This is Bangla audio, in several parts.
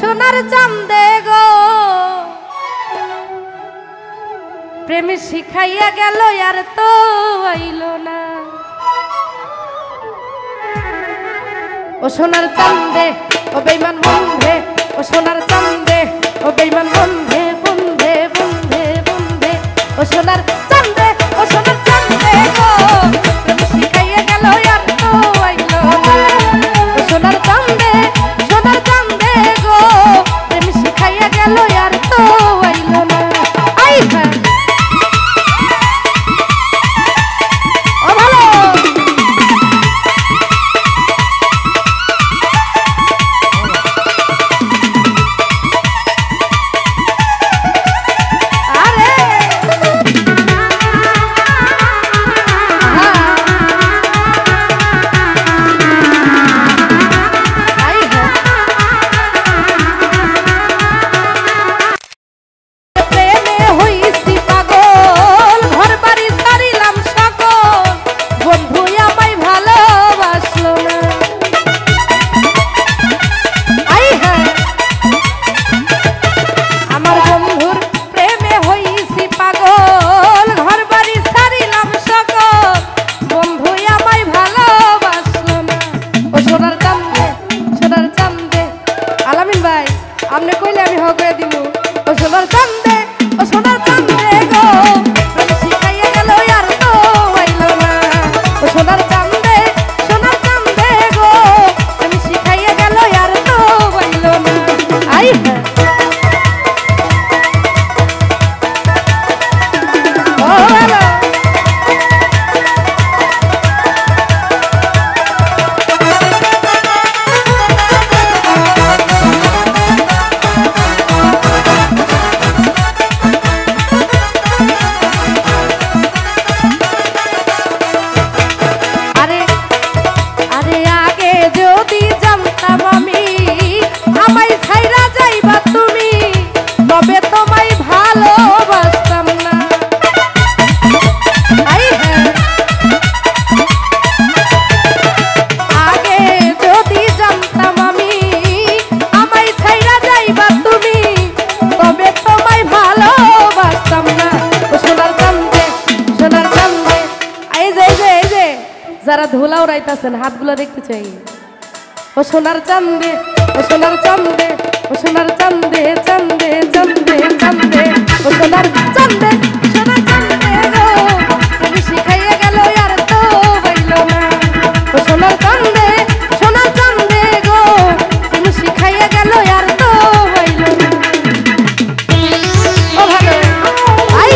সোনার চাঁদে গো প্রেম শিখাইয়া গেল আর তো আইল না। ও সোনার চাঁদে ও বেঈমান বন্ধে, ও সোনার চাঁদে ও বেঈমান বন্ধে, বন্ধে বন্ধে বন্ধে। ও সোনার চাঁদে ও সোনার চাঁদে গো প্রেম শিখাইয়া গেল আর তো আইল না। ও সোনার চাঁদে গো প্রেম শিখাইয়া গেল আর তো আইল না। আই হ্যাঁ ও ভালো আপনি কইলে আমি হক করে দিব। ও সোনার চাঁদে ও সোনার চাঁদে গো প্রেম শিখাইয়া গেল আর তো আইল না। ও সোনার চাঁদে গো প্রেম শিখাইয়া গেল আর তো আইল না। আই ও ভালো যারা ধুলা উড়াইতেছেন হাতগুলো দেখতে চাই। ও সোনার চাঁদে ও সোনার চাঁদে ও সোনার চাঁদে চাঁদে চাঁদে চাঁদে ও সোনার চাঁদে সোনার চাঁদে গো প্রেম শিখাইয়া গেল আর তো আইল না। ও সোনার চাঁদে গো প্রেম শিখাইয়া গেল আর তো আইল না। ও ভালো আই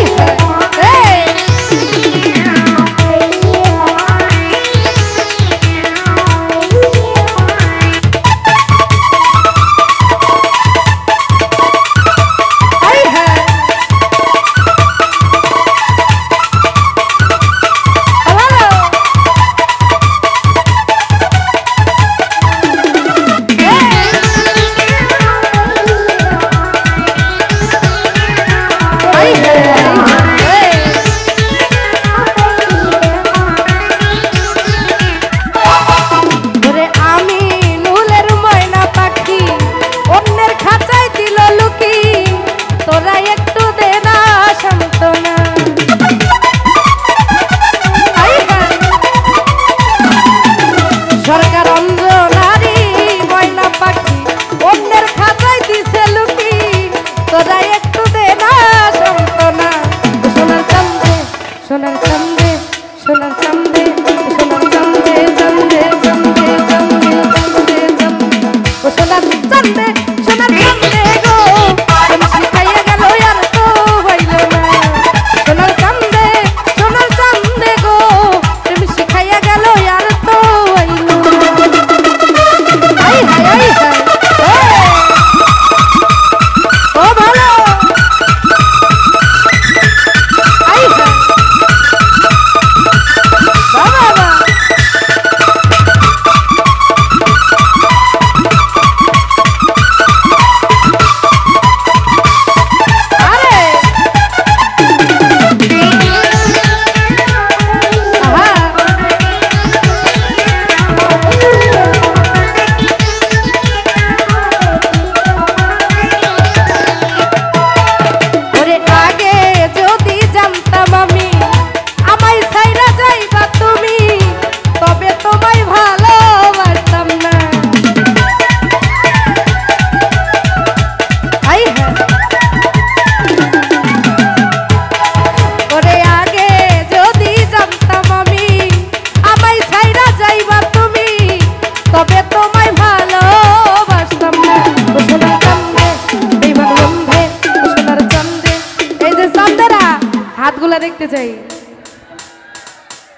দেখতে চাই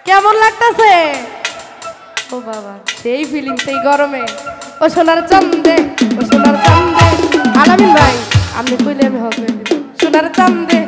কেমন লাগতেছে ও বাবা সেই ফিলিং সেই গরমে ও সোনার চান্দে ও সোনার চান্দে আলামিন ভাই আপনি কইলে আমি হবে সোনার চান্দে